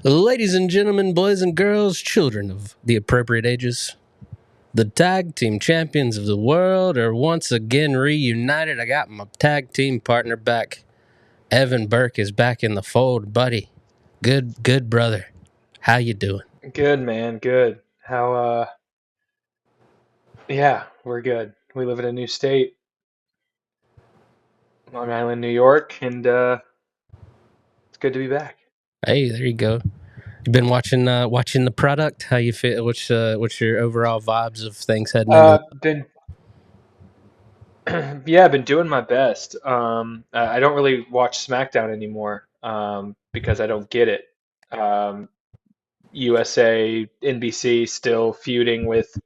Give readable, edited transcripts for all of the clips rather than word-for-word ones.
Ladies and gentlemen, boys and girls, children of the appropriate ages, the tag team champions of the world are once again reunited. I got my tag team partner back. Evan Berke is back in the fold, buddy. Good brother. How you doing? Good, man. Good. Yeah, we're good. We live in a new state, Long Island, New York, and it's good to be back. Hey, there you go. You been watching the product? How you feel? What's your overall vibes of things heading into? Been, yeah, I've been doing my best. I don't really watch SmackDown anymore, because I don't get it. Um, USA, NBC still feuding with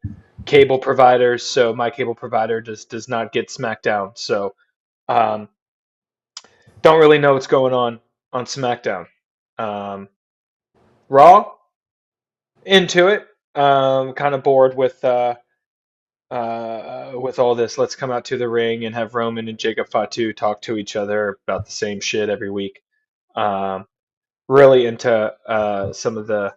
cable providers, so my cable provider just does not get SmackDown. So, um, don't really know what's going on SmackDown. Um, Raw, into it. Kind of bored with all this. Let's come out to the ring and have Roman and Jacob Fatu talk to each other about the same shit every week. Um, really into some of the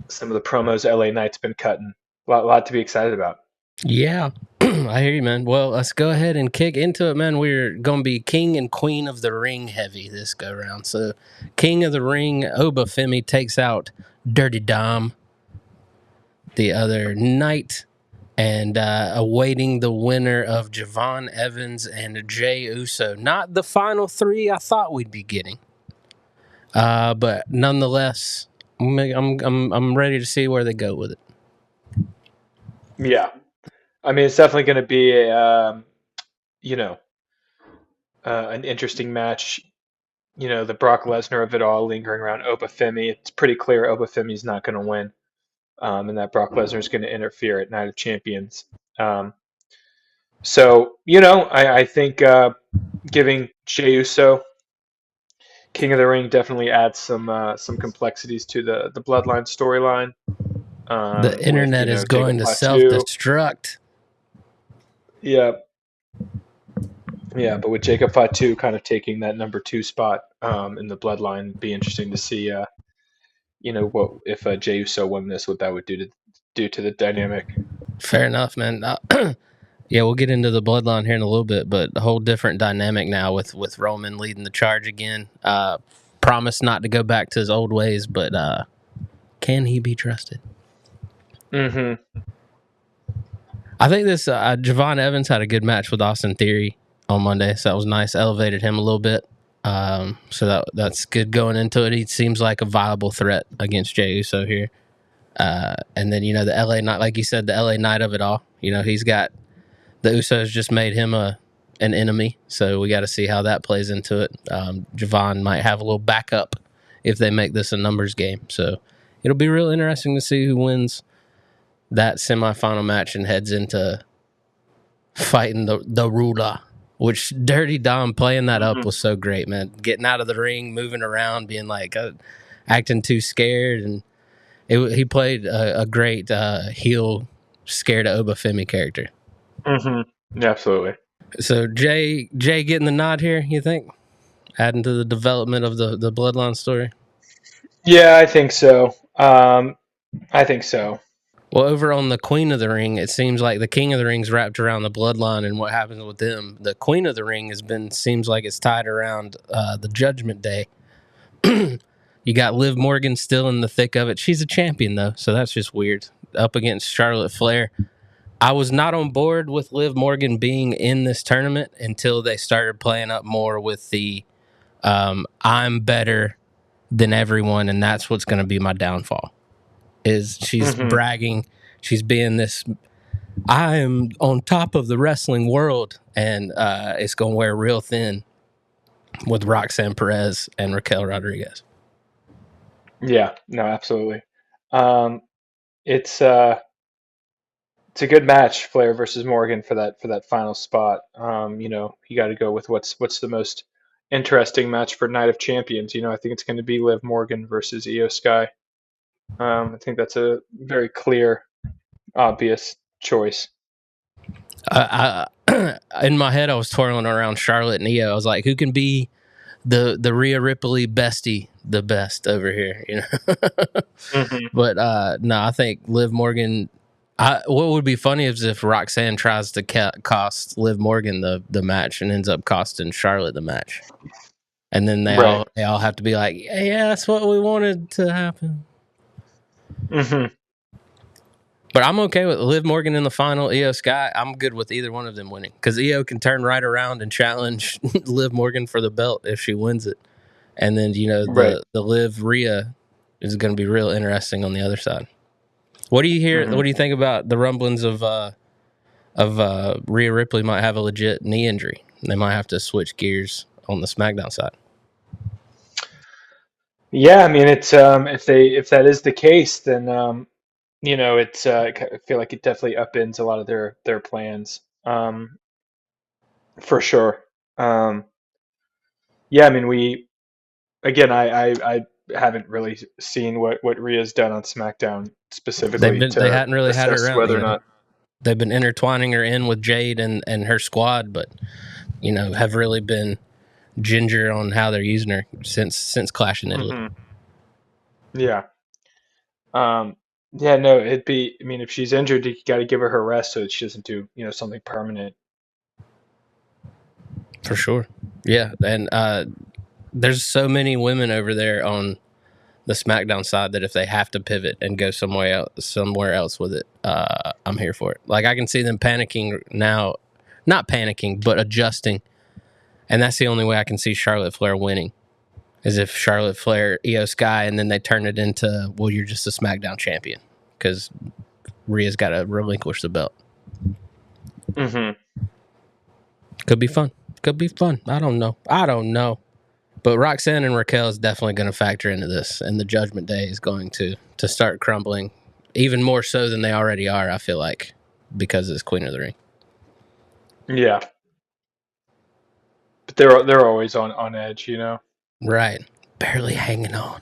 promos LA Knight's been cutting. Lot to be excited about. Yeah, I hear you, man. Well, let's go ahead and kick into it, man. We're going to be King and Queen of the Ring heavy this go round. So, King of the Ring, Obafemi takes out Dirty Dom the other night, and awaiting the winner of Javon Evans and Jay Uso. Not the final three I thought we'd be getting, but nonetheless, I'm ready to see where they go with it. Yeah, I mean it's definitely going to be you know, an interesting match. The Brock Lesnar of it all lingering around Obafemi. It's pretty clear Obafemi's not going to win. And that Brock Lesnar is going to interfere at Night of Champions. Um, I think giving Jey Uso King of the Ring definitely adds some complexities to the Bloodline storyline. The With internet is going Jacob to Fatu. self-destruct. Yeah, yeah, but with Jacob Fatu kind of taking that number two spot in the Bloodline, it'd be interesting to see. What if Jey Uso won this, what that would do to the dynamic. Fair enough, man. Yeah, we'll get into the Bloodline here in a little bit, but a whole different dynamic now with Roman leading the charge again. Promise not to go back to his old ways, but can he be trusted? Mm-hmm. I think this Javon Evans had a good match with Austin Theory on Monday, so that was nice. Elevated him a little bit, so that's good going into it. He seems like a viable threat against Jey Uso here. And then the LA Knight, like you said, the LA Knight of it all. He's got the Usos just made him an enemy, so we got to see how that plays into it. Javon might have a little backup if they make this a numbers game, so it'll be real interesting to see who wins that semifinal match and heads into fighting the ruler. Which Dirty Dom playing that up Mm-hmm. was so great, man. Getting out of the ring, moving around, being like acting too scared, and he played a great heel scared of Obafemi character. Mm-hmm. Yeah, absolutely. So Jay getting the nod here, you think? Adding to the development of the Bloodline story? Yeah, I think so. I think so. Well, over on the Queen of the Ring, it seems like the King of the Ring's wrapped around the Bloodline and what happens with them. The Queen of the Ring seems like it's tied around the Judgment Day. You got Liv Morgan still in the thick of it. She's a champion, though, so that's just weird. Up against Charlotte Flair. I was not on board with Liv Morgan being in this tournament until they started playing up more with the I'm better than everyone, and that's what's going to be my downfall. Is she's Mm-hmm. bragging, she's being this, I am on top of the wrestling world, and it's going to wear real thin with Roxanne Perez and Raquel Rodriguez. Yeah, no, absolutely. Um, it's it's a good match, Flair versus Morgan for that final spot. You got to go with what's the most interesting match for Night of Champions. I think it's going to be Liv Morgan versus Io Sky. I think that's a very clear, obvious choice. In my head, I was twirling around Charlotte and Io. I was like, who can be the Rhea Ripley bestie, the best over here, you know. Mm-hmm. But no, I think Liv Morgan. What would be funny is if Roxanne tries to cost Liv Morgan the match and ends up costing Charlotte the match, and then they Right. all have to be like, yeah, that's what we wanted to happen. Mm-hmm. But I'm okay with Liv Morgan in the final, Io Sky. I'm good with either one of them winning because Io can turn right around and challenge Liv Morgan for the belt if she wins it, and then Right. the Liv Rhea is going to be real interesting on the other side. What do you hear? Mm-hmm. What do you think about the rumblings of Rhea Ripley might have a legit knee injury? They might have to switch gears on the SmackDown side. Yeah, I mean, it's if that is the case, then it's I feel like it definitely upends a lot of their plans, for sure. Um, yeah, I mean, we again, I haven't really seen what Rhea's done on SmackDown specifically They to hadn't really had her assess around. whether You or know, not. they've been intertwining her in with Jade and her squad, but have really been ginger on how they're using her since Clash in Italy. Hmm. Yeah. Um, yeah, no, it'd be. I mean, if she's injured, you got to give her rest so that she doesn't do something permanent. For sure. Yeah, and there's so many women over there on the SmackDown side that if they have to pivot and go somewhere else with it, I'm here for it. Like I can see them panicking now, not panicking, but adjusting, and that's the only way I can see Charlotte Flair winning is if Charlotte Flair, Io Sky, and then they turn it into, well, you're just a SmackDown champion because Rhea's got to relinquish the belt. Hmm. Could be fun. Could be fun. I don't know. But Roxanne and Raquel is definitely going to factor into this, and the Judgment Day is going to start crumbling even more so than they already are. I feel like because it's Queen of the Ring. Yeah, but they're always on edge, you know. Right, barely hanging on.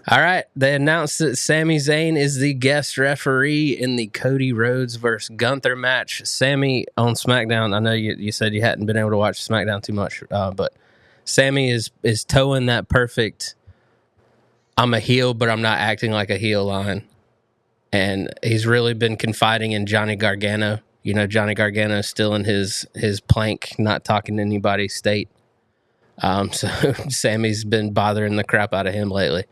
All right, they announced that Sami Zayn is the guest referee in the Cody Rhodes versus Gunther match. Sami on SmackDown. I know you said you hadn't been able to watch SmackDown too much, but Sami is towing that perfect. I'm a heel, but I'm not acting like a heel line. And he's really been confiding in Johnny Gargano. You know, Johnny Gargano is still in his plank, not talking to anybody state. So Sammy's been bothering the crap out of him lately.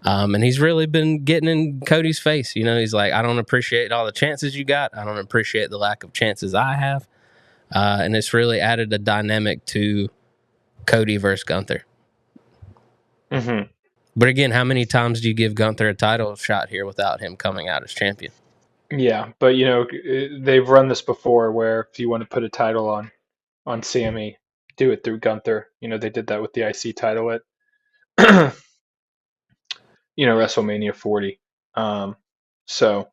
And he's really been getting in Cody's face. You know, he's like, I don't appreciate all the chances you got. I don't appreciate the lack of chances I have. And it's really added a dynamic to Cody versus Gunther. Hmm. But again, how many times do you give Gunther a title shot here without him coming out as champion? Yeah, but they've run this before where if you want to put a title on Sammy, do it through Gunther. They did that with the IC title at WrestleMania 40. So,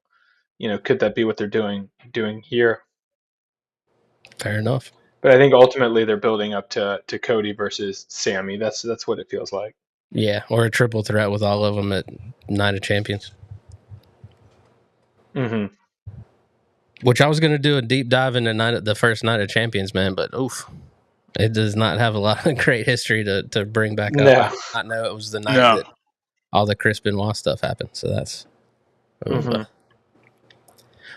could that be what they're doing here? Fair enough. But I think ultimately they're building up to Cody versus Sammy. That's what it feels like. Yeah, or a triple threat with all of them at Night of Champions. Hmm. Which I was going to do a deep dive into the first Night of Champions, man, but oof, it does not have a lot of great history to bring back up. I No. did not know it was the night No. that all the Chris Benoit stuff happened. So that's, Hmm.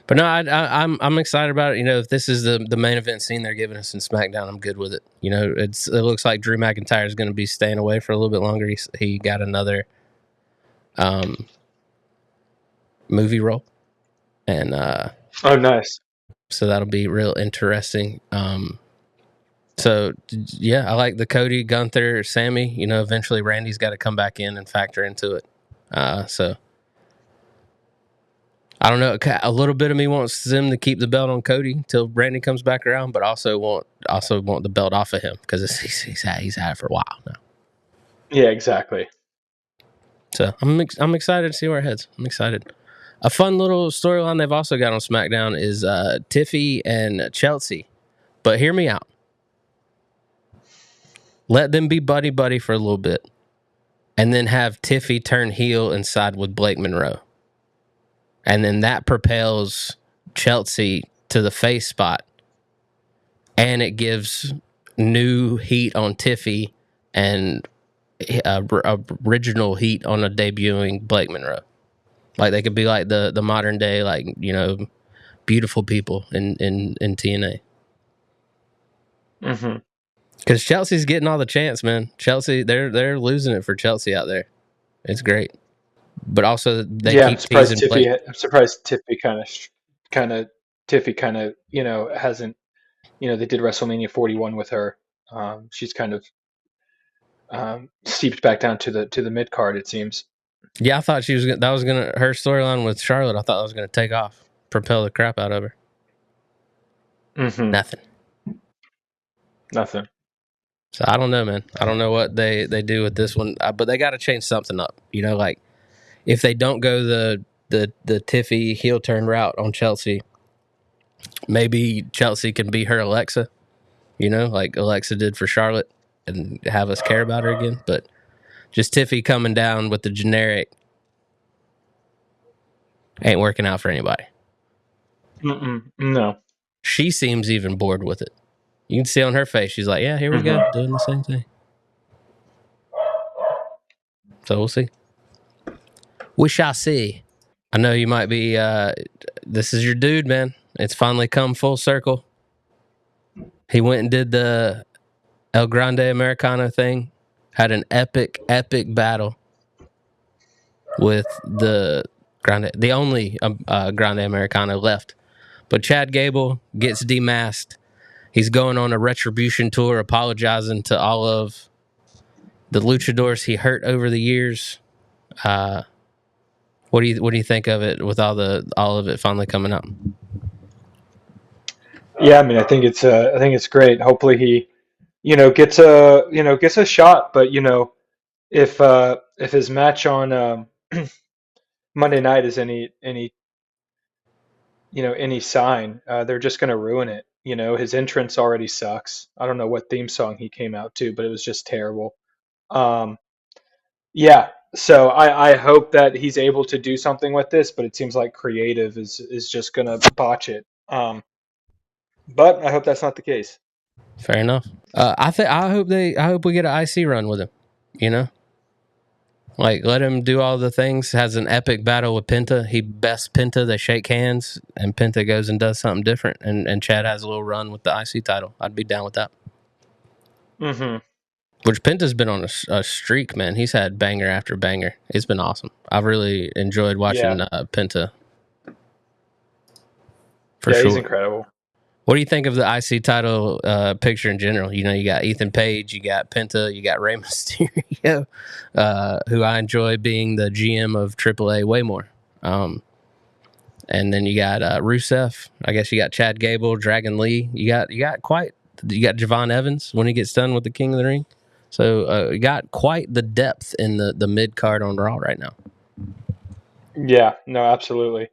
but no, I'm excited about it. If this is the main event scene they're giving us in SmackDown, I'm good with it. It looks like Drew McIntyre is going to be staying away for a little bit longer. He got another movie role, and Oh, nice. so that'll be real interesting. So yeah, I like the Cody, Gunther, Sammy. Eventually Randy's got to come back in and factor into it. So I don't know. A little bit of me wants them to keep the belt on Cody till Randy comes back around, but also want the belt off of him because he's had it for a while now. Yeah, exactly. So I'm excited to see where it heads. I'm excited. A fun little storyline they've also got on SmackDown is Tiffy and Chelsea. But hear me out. Let them be buddy for a little bit, and then have Tiffy turn heel and side with Blake Monroe. And then that propels Chelsea to the face spot. And it gives new heat on Tiffy and original heat on a debuting Blake Monroe. Like they could be like the modern day, like, you know, beautiful people in TNA. Mm-hmm. Because Chelsea's getting all the chance, man. Chelsea, they're losing it for Chelsea out there. It's great, but also they Yeah, I'm keep surprised teasing Blake. Tiffy. I'm surprised Tiffy kind of, hasn't. They did WrestleMania 41 with her. She's kind of seeped back down to the mid card. It seems. Yeah, I thought her storyline with Charlotte. I thought that was gonna take off, propel the crap out of her. Mm-hmm. Nothing. Nothing. So I don't know, man. I don't know what they do with this one, but they got to change something up. You know, like if they don't go the Tiffy heel turn route on Chelsea, maybe Chelsea can be her Alexa. You know, like Alexa did for Charlotte, and have us care about her again. But just Tiffy coming down with the generic ain't working out for anybody. No. She seems even bored with it. You can see on her face, she's like, yeah, here we go, doing the same thing. So we'll see. We shall see. I know you might be, this is your dude, man. It's finally come full circle. He went and did the El Grande Americano thing, had an epic battle with the only Grande Americano left. But Chad Gable gets demasked. He's going on a retribution tour, apologizing to all of the luchadors he hurt over the years. What do you think of it with all of it finally coming up? Yeah, I mean, I think it's great. Hopefully he, gets a shot. But if his match on Monday night is any sign, they're just going to ruin it. His entrance already sucks. I don't know what theme song he came out to, but it was just terrible. Um, yeah, so I hope that he's able to do something with this, but it seems like creative is just going to botch it. But I hope that's not the case. Fair enough. I hope we get an IC run with him. You know, like let him do all the things. Has an epic battle with Penta. He bests Penta. They shake hands, and Penta goes and does something different. And Chad has a little run with the IC title. I'd be down with that. Mm-hmm. Which Penta's been on a streak, man. He's had banger after banger. It's been awesome. I've really enjoyed watching Penta. For sure. He's incredible. What do you think of the IC title picture in general? You know, you got Ethan Page, you got Penta, you got Rey Mysterio, who I enjoy being the GM of AAA way more. And then you got Rusev. I guess you got Chad Gable, Dragon Lee. You got Javon Evans when he gets done with the King of the Ring. So you got quite the depth in the mid card on Raw right now. Yeah, no, absolutely.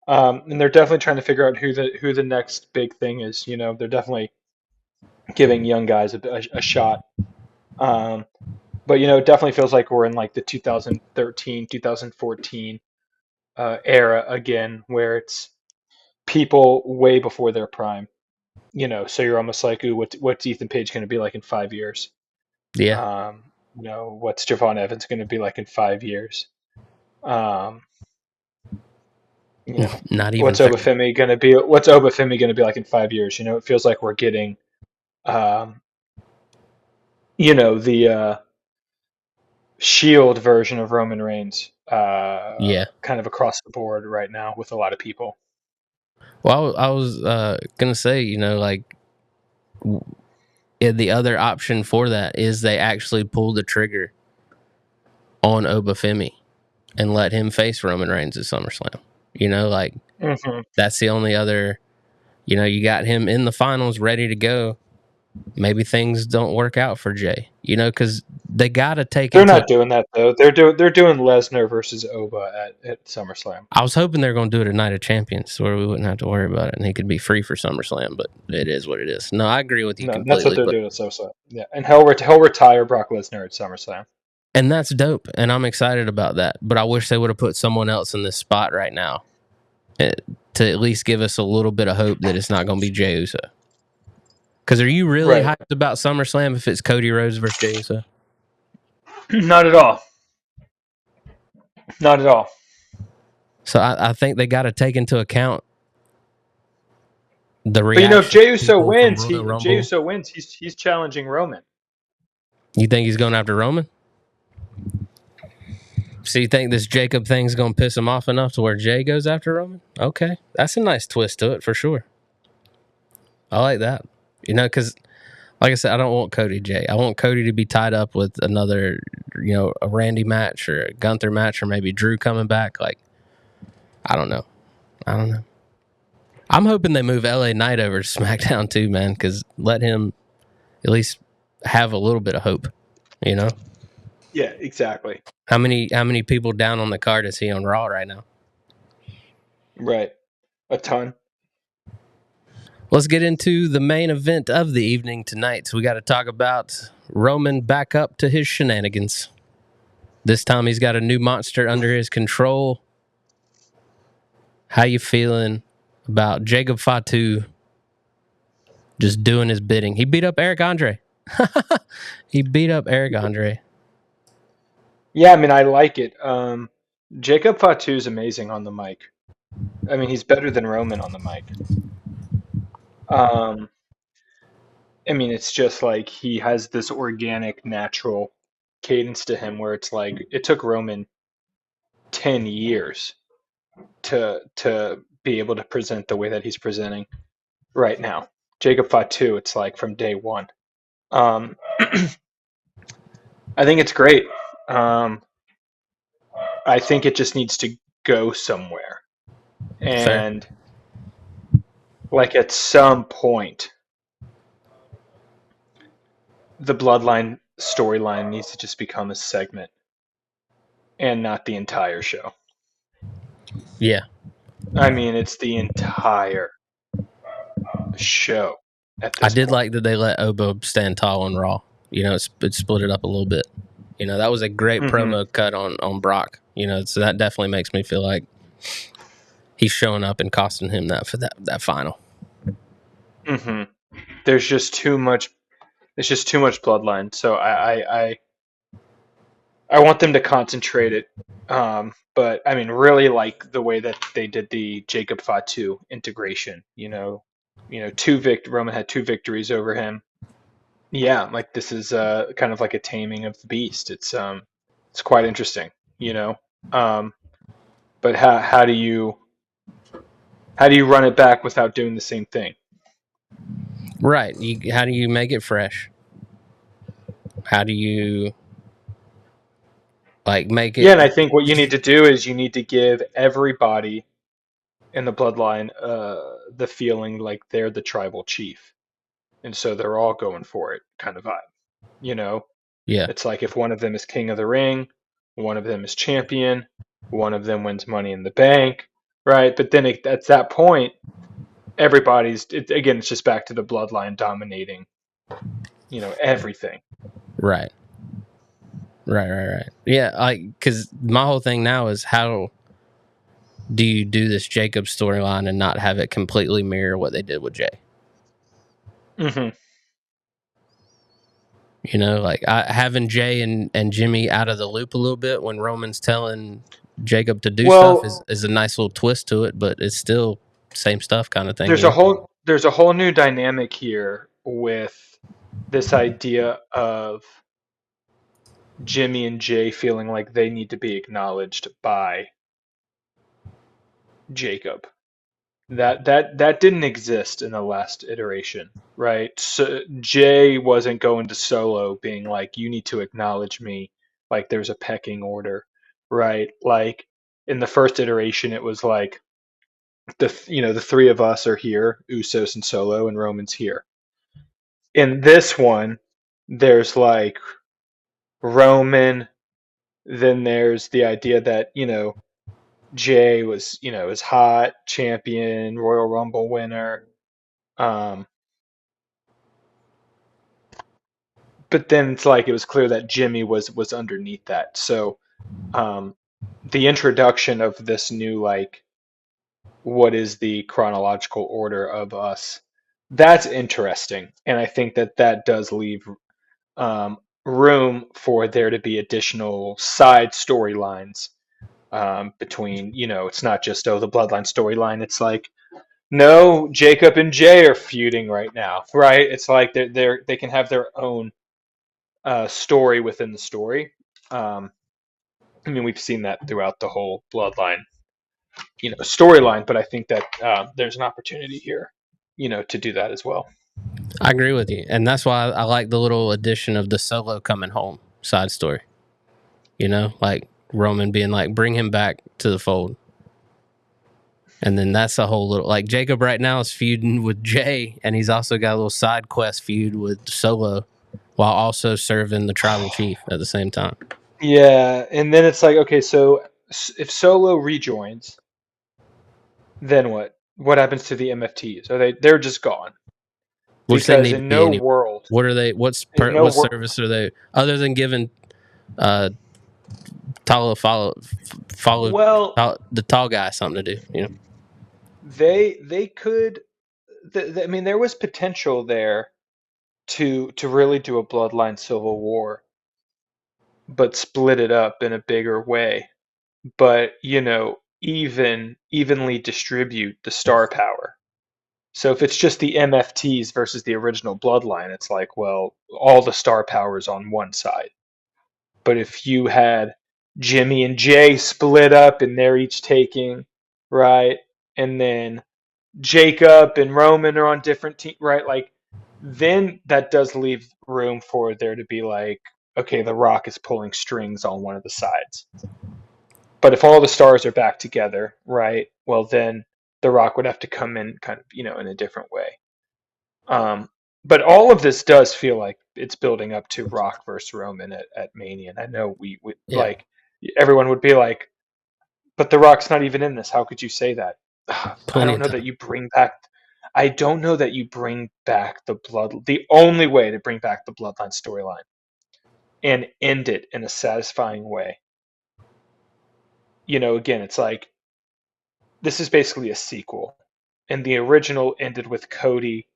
And they're definitely trying to figure out who the next big thing is. They're definitely giving young guys a shot. But it definitely feels like we're in like the 2013, 2014 era again, where it's people way before their prime. So you're almost like, ooh, what's Ethan Page going to be like in 5 years? Yeah. What's Javon Evans going to be like in 5 years? Not even what's Obafemi going to be? What's Obafemi going to be like in 5 years? It feels like we're getting, the Shield version of Roman Reigns. Kind of across the board right now with a lot of people. Well, I was gonna say, like the other option for that is they actually pull the trigger on Obafemi and let him face Roman Reigns at SummerSlam. That's the only other. You got him in the finals, ready to go. Maybe things don't work out for Jay. Because they got to take. They're not doing that though. They're doing Lesnar versus Oba at SummerSlam. I was hoping they're going to do it at Night of Champions, where we wouldn't have to worry about it, and he could be free for SummerSlam. But it is what it is. No, I agree with you completely. That's what they're doing at SummerSlam. Yeah, and he'll retire Brock Lesnar at SummerSlam. And that's dope, and I'm excited about that. But I wish they would have put someone else in this spot right now to at least give us a little bit of hope that it's not going to be Jey Uso. Because are you really Right. hyped about SummerSlam if it's Cody Rhodes versus Jey Uso? Not at all. Not at all. So I think they got to take into account the But if reaction Jey of Uso people from wins, Royal if Jey Rumble. Uso wins, he's challenging Roman. You think he's going after Roman? So you think this Jacob thing's going to piss him off enough to where Jay goes after Roman? Okay, that's a nice twist to it for sure. I like that. Because like I said, I don't want Cody Jay. I want Cody to be tied up with another, a Randy match or a Gunther match or maybe Drew coming back. Like, I don't know. I'm hoping they move LA Knight over to SmackDown too, man, because let him at least have a little bit of hope, Yeah, exactly. How many people down on the card is he on Raw right now? Right. A ton. Let's get into the main event of the evening tonight. So we got to talk about Roman back up to his shenanigans. This time he's got a new monster under his control. How you feeling about Jacob Fatu just doing his bidding? He beat up Eric Andre. He beat up Eric Andre. Yeah, I mean, I like it. Jacob Fatu is amazing on the mic. I mean, he's better than Roman on the mic. Um, I mean, it's just like he has this organic, natural cadence to him where it's like it took Roman 10 years to be able to present the way that he's presenting right now. Jacob Fatu, it's like from day one. Um, I think it's great. Um, I think it just needs to go somewhere. Fair. And like at some point, the Bloodline storyline needs to just become a segment and not the entire show. Yeah. I mean, it's the entire show at I this did point. like that they let Obo stand tall on Raw. It split it up a little bit. That was a great Mm-hmm. promo cut on Brock. So that definitely makes me feel like he's showing up and costing him that for that final. Mm-hmm. There's just too much. There's just too much Bloodline. So I want them to concentrate it. But I mean, really like the way that they did the Jacob Fatu integration. Roman had two victories over him. Yeah, like this is kind of like a taming of the beast. It's quite interesting, you know. Um, but how do you run it back without doing the same thing? Right. How do you make it fresh? How do you make Yeah, it? and I think what you need to do is you need to give everybody in the bloodline the feeling like they're the tribal chief, and so they're all going for it, kind of vibe. You know, Yeah. it's like if one of them is king of the ring, one of them is champion, one of them wins money in the bank, right? But then at that point, again, it's just back to the bloodline dominating, everything. Right. Right. Yeah. Because my whole thing now is how do you do this Jacob storyline and not have it completely mirror what they did with Jay? Mm-hmm. Having Jay and Jimmy out of the loop a little bit when Roman's telling Jacob to do stuff Well, is a nice little twist to it, but it's still same stuff kind of thing, there's a whole new dynamic here with this idea of Jimmy and Jay feeling like they need to be acknowledged by Jacob. That didn't exist in the last iteration, right? So Jay wasn't going to Solo being like, you need to acknowledge me, like there's a pecking order, right? Like in the first iteration, it was like the three of us are here, Usos and Solo, and Roman's here. In this one, there's like Roman, then there's the idea that, Jay was, is hot, champion, Royal Rumble winner. Um, but then it's like it was clear that Jimmy was underneath that. So um, the introduction of this new like what is the chronological order of us That's interesting, and I think that that does leave um, room for there to be additional side storylines between, it's not just, oh, the bloodline storyline. It's like, no, Jacob and Jay are feuding right now, right? It's like they can have their own story within the story. Um, I mean, we've seen that throughout the whole bloodline, storyline, but I think that there's an opportunity here, to do that as well. I agree with you, and that's why I like the little addition of the Solo coming home side story. Like Roman being like, bring him back to the fold. And then that's a whole little, like, Jacob right now is feuding with Jay, and he's also got a little side quest feud with Solo while also serving the tribal chief at the same time. Yeah, and then it's like, okay, so if Solo rejoins, then what? What happens to the MFTs? They're just gone? Which they Because need to in be no anyway. world, What are they? in no What world, service are they? Other than giving uh Tala follow well, the tall guy something to do. they could. I mean, there was potential there to really do a bloodline civil war, but split it up in a bigger way. But evenly distribute the star power. So if it's just the MFTs versus the original bloodline, it's like, well, all the star power is on one side. But if you had Jimmy and Jay split up and they're each taking, right, and then Jacob and Roman are on different teams, right? Like, then that does leave room for there to be like, okay, The Rock is pulling strings on one of the sides. But if all the stars are back together, right, well, then The Rock would have to come in kind of, in a different way. Um, but all of this does feel like it's building up to Rock versus Roman at Mania. And I know we would Yeah, like, everyone would be like, but The Rock's not even in this. How could you say that? I plenty don't of know that time. you bring back. I don't know that you bring back the blood. The only way to bring back the Bloodline storyline and end it in a satisfying way. Again, it's like this is basically a sequel, and the original ended with Cody,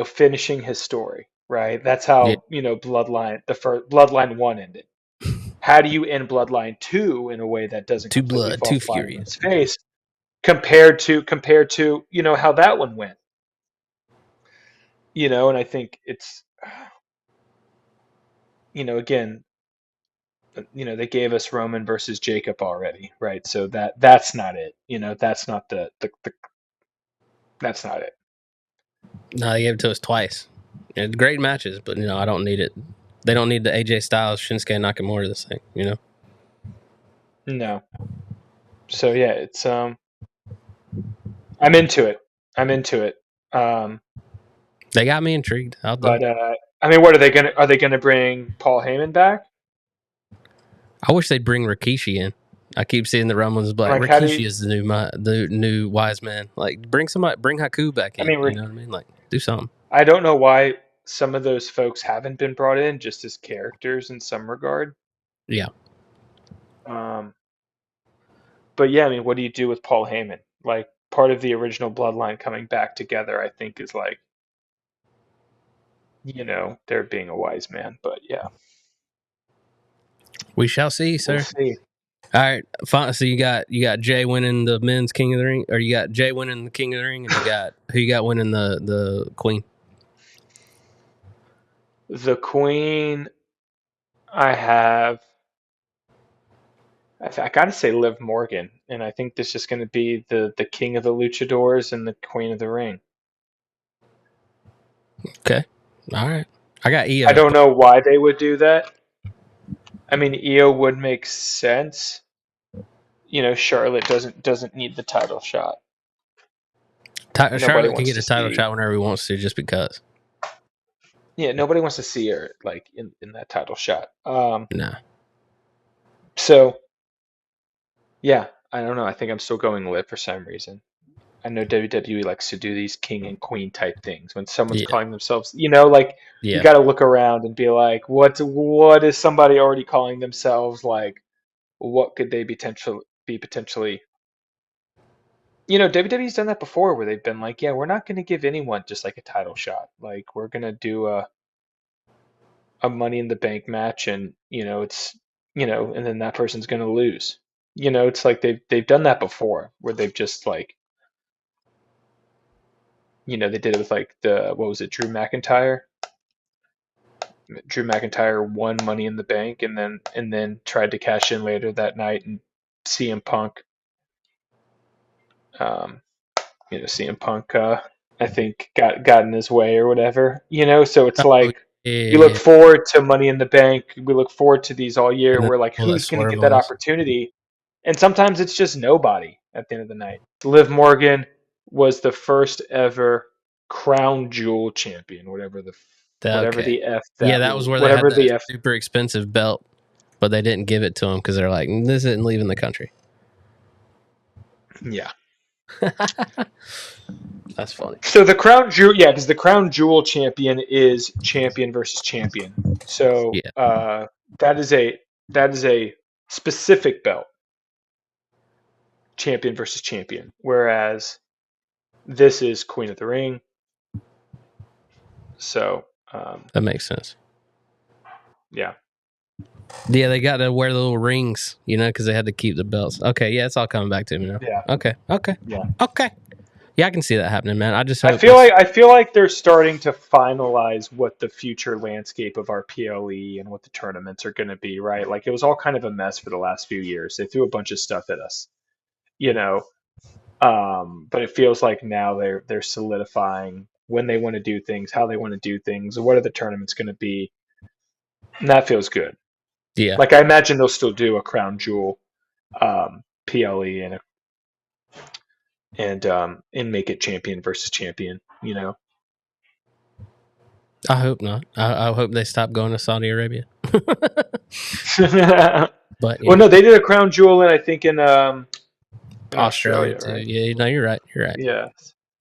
finishing his story. Right. That's Yeah, how Bloodline the first Bloodline 1 ended. How do you end Bloodline 2 in a way that doesn't two completely blood, fall two flat on fury. its face compared to how that one went? And I think it's again, they gave us Roman versus Jacob already, right? So that's not it. That's not the that's not it. No, they gave it to us twice. Great matches, but I don't need it. They don't need the AJ Styles, Shinsuke Nakamura this thing. No. So yeah, it's I'm into it. I'm into it. Um, They got me intrigued. I'll do but it. I mean, what are they gonna bring Paul Heyman back? I wish they'd bring Rikishi in. I keep seeing the rumblings, but like, Like, how do you? Rikishi is the new wise man. Like, bring somebody, bring Haku back I in. mean, You know what I mean? Like, do something. I don't know why some of those folks haven't been brought in just as characters in some regard. Yeah, Um, but yeah, I mean, what do you do with Paul Heyman? Like, part of the original bloodline coming back together, I think, is like, they're being a wise man. But yeah, we shall see, we'll sir. see. All right, fine. So you got Jay winning the men's King of the Ring, or you got Jay winning the King of the Ring, and you got who you got winning the Queen. The Queen, I have. I gotta say Liv Morgan, and I think this is going to be the King of the Luchadors and the Queen of the Ring. Okay, all right. I got I Io. don't know why they would do that. I mean, Io would make sense. Charlotte doesn't need the title shot. Nobody Charlotte can wants get to a title see. shot whenever he wants to, just because. Yeah, nobody wants to see her like in that title shot. Nah, So yeah, I don't know. I think I'm still going Liv for some reason. I know WWE likes to do these king and queen type things when someone's yeah, calling themselves, like you yeah. got to look around and be like, what is somebody already calling themselves? Like, what could they potentially WWE's done that before where they've been like, yeah, we're not going to give anyone just like a title shot. Like we're going to do a Money in the Bank match, and it's and then that person's going to lose. It's like they've done that before where they've just like they did it with like the what was it, Drew McIntyre. Drew McIntyre won Money in the Bank and then tried to cash in later that night, and CM Punk, um, CM Punk, I think got in his way or whatever. So it's Oh, like we look yeah. forward to Money in the Bank. We look forward to these all year. And then We're like, pull that who's going to swerve get that on us. opportunity? And sometimes it's just nobody at the end of the night. Liv Morgan was the first ever crown jewel champion, whatever Okay. the f Yeah, that that was where they had whatever that the f. super expensive belt, but they didn't give it to him because they're like, this isn't leaving the country. Yeah. That's funny. So the crown jewel, yeah, because the crown jewel champion is champion versus champion. So Yeah, that is a specific belt, champion versus champion. Whereas this is Queen of the Ring. So that makes sense. yeah, Yeah, they got to wear the little rings, because they had to keep the belts. Okay, yeah, it's all coming back to me now. yeah, Okay. yeah. Yeah, I can see that happening, man. I just I hope feel like I feel like they're starting to finalize what the future landscape of our PLE and what the tournaments are going to be, right? Like it was all kind of a mess for the last few years. They threw a bunch of stuff at us, you know. But it feels like now they're solidifying when they want to do things, how they want to do things, what are the tournaments going to be, and that feels good. yeah. Like I imagine they'll still do a crown jewel PLE and make it champion versus champion, I hope not. I hope they stop going to Saudi Arabia. But Well, no, they did a crown jewel, and I think in Australia Australia, too. right? Yeah, no, you're right. You're right. Yeah,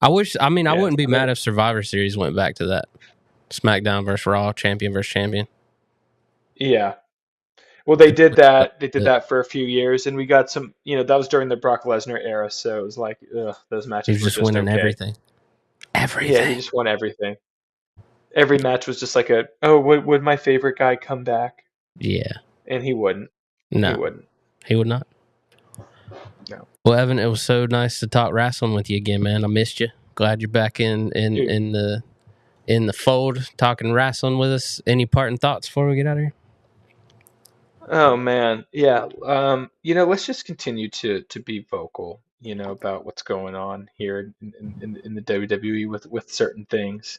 I wish. I mean, I yeah. wouldn't be mad if Survivor Series went back to that. SmackDown versus Raw, champion versus champion. Yeah. Well, they did that. They did that for a few years, and we got some. That was during the Brock Lesnar era, so it was like, ugh, those He matches was were just just winning okay. everything. Yeah, he just won everything. Every match was just like would my favorite guy come back? Yeah. And he wouldn't. No. He wouldn't. He would not. No. Well, Evan, it was so nice to talk wrestling with you again, man. I missed you. Glad you're back in the fold, talking wrestling with us. Any parting thoughts before we get out of here? Oh man, yeah. Let's just continue to be vocal, about what's going on here in the WWE with certain things,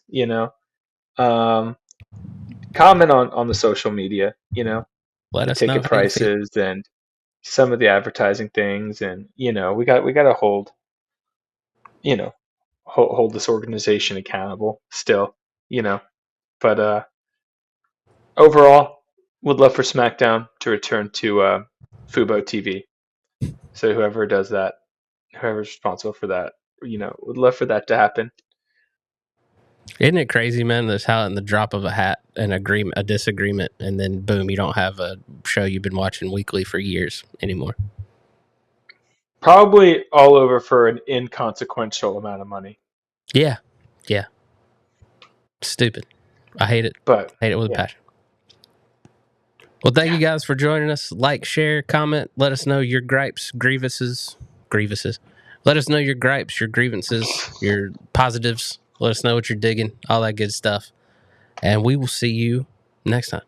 Comment on the social media, Let the us know ticket how you feel. prices and some of the advertising things, and we got to you know, hold this organization accountable still, But overall, would love for SmackDown to return to Fubo TV. So whoever does that, whoever's responsible for that, would love for that to happen. Isn't it crazy, man? That's how in the drop of a hat, a disagreement, and then boom, you don't have a show you've been watching weekly for years anymore. Probably all over for an inconsequential amount of money. Yeah. Stupid. I hate it. But Hate it with a passion. Well, thank you guys for joining us. Like, share, comment. Let us know your gripes, grievances. Let us know your gripes, your grievances, your positives. Let us know what you're digging, all that good stuff. And we will see you next time.